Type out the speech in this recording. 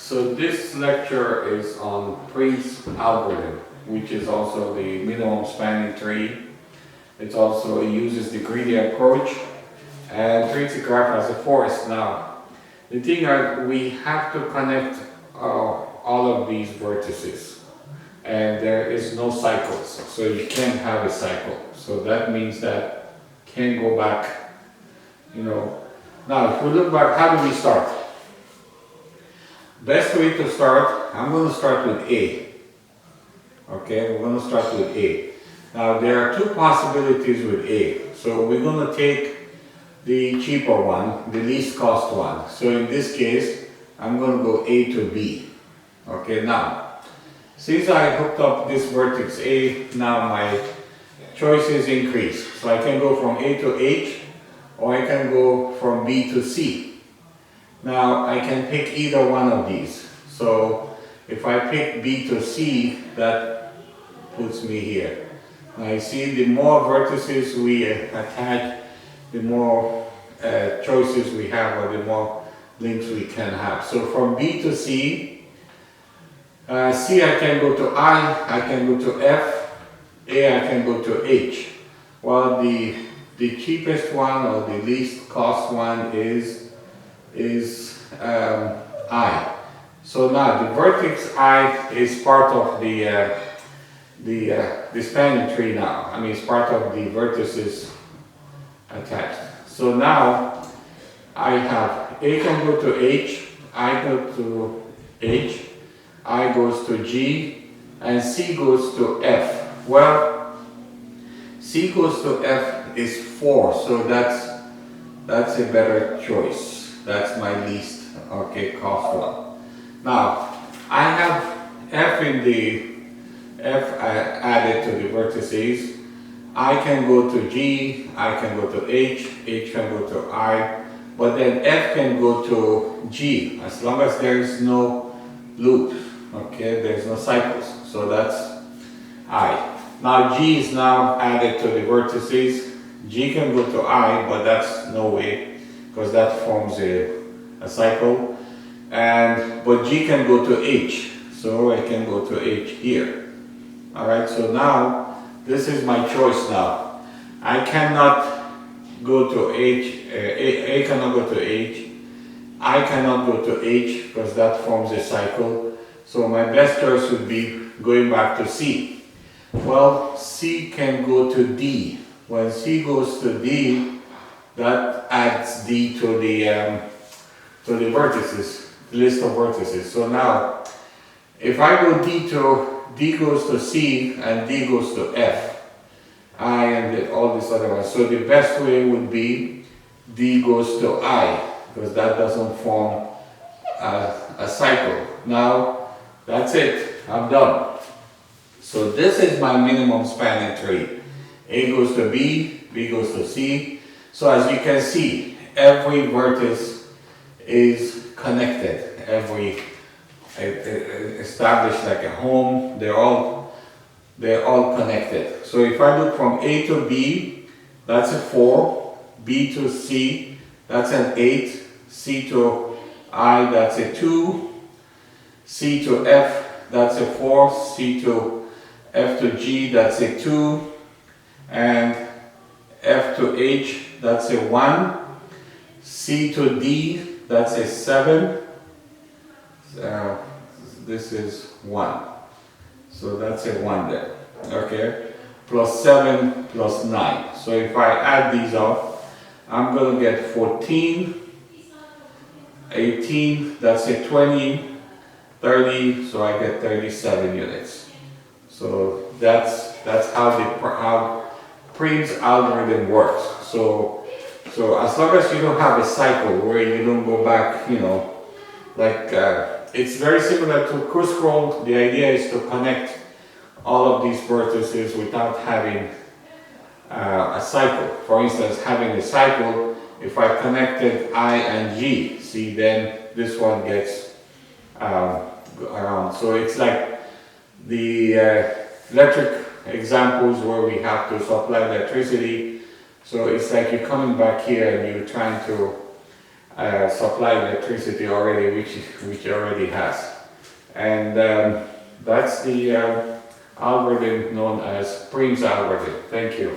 So this lecture is on Prim's algorithm, which is also the minimum spanning tree. It also uses the greedy approach and treats the graph as a forest. Now, the thing is, we have to connect all of these vertices, and there is no cycles, so you can't have a cycle. So that means that can't go back, you know. Now, if we look back, how do we start? Best way to start, I'm going to start with A. Okay, we're going to start with A. Now, there are two possibilities with A. So we're going to take the cheaper one, the least cost one. So in this case, I'm going to go A to B. Okay, now, since I hooked up this vertex A, now my choices increase. So I can go from A to H, or I can go from B to C. Now I can pick either one of these. So if I pick B to C, that puts me here. Now you see, the more vertices we attach, the more choices we have, or the more links we can have. So from B to C, C I can go to I can go to F, A I can go to H. Well, the cheapest one, or the least cost one, is I. So now the vertex I is part of the spanning tree now. I mean, it's part of the vertices attached. So now I have A can go to H, I go to H, I goes to G, and C goes to F. Well, C goes to F is 4, so that's a better choice. That's my least, okay, cost one. Now, I have F in the F added to the vertices. I can go to G, I can go to H, H can go to I, but then F can go to G, as long as there is no loop, okay, there's no cycles, so that's I. Now G is now added to the vertices. G can go to I, but that's no way, because that forms a cycle. But G can go to H, so I can go to H here. Alright, so now this is my choice now. I cannot go to H, A cannot go to H, I cannot go to H, because that forms a cycle. So my best choice would be going back to C. Well, C can go to D. When C goes to D, that adds D to the vertices, list of vertices. So now, if I go D goes to C and D goes to F, I and all these other ones. So the best way would be D goes to I, because that doesn't form a cycle. Now, that's it. I'm done. So this is my minimum spanning tree. A goes to B, B goes to C. So as you can see, every vertex is connected. Every established like a home, they're all connected. So if I look from A to B, that's a 4. B to C, that's an 8. C to I, that's a 2. C to F, that's a 4. C to F to G, that's a 2. And F to H, that's a 1. C to D, that's a 7. This is 1. So that's a 1 there. Okay? Plus 7 plus 9. So if I add these up, I'm going to get 14, 18, that's a 20, 30, so I get 37 units. So that's how Prim's algorithm works. So as long as you don't have a cycle where you don't go back, you know, like it's very similar to crisscross. The idea is to connect all of these vertices without having a cycle. For instance, having a cycle, if I connected I and G, see, then this one gets around. So it's like the electric examples where we have to supply electricity. So it's like you're coming back here and you're trying to supply electricity already, which it already has. And that's the algorithm known as Prim's algorithm. Thank you.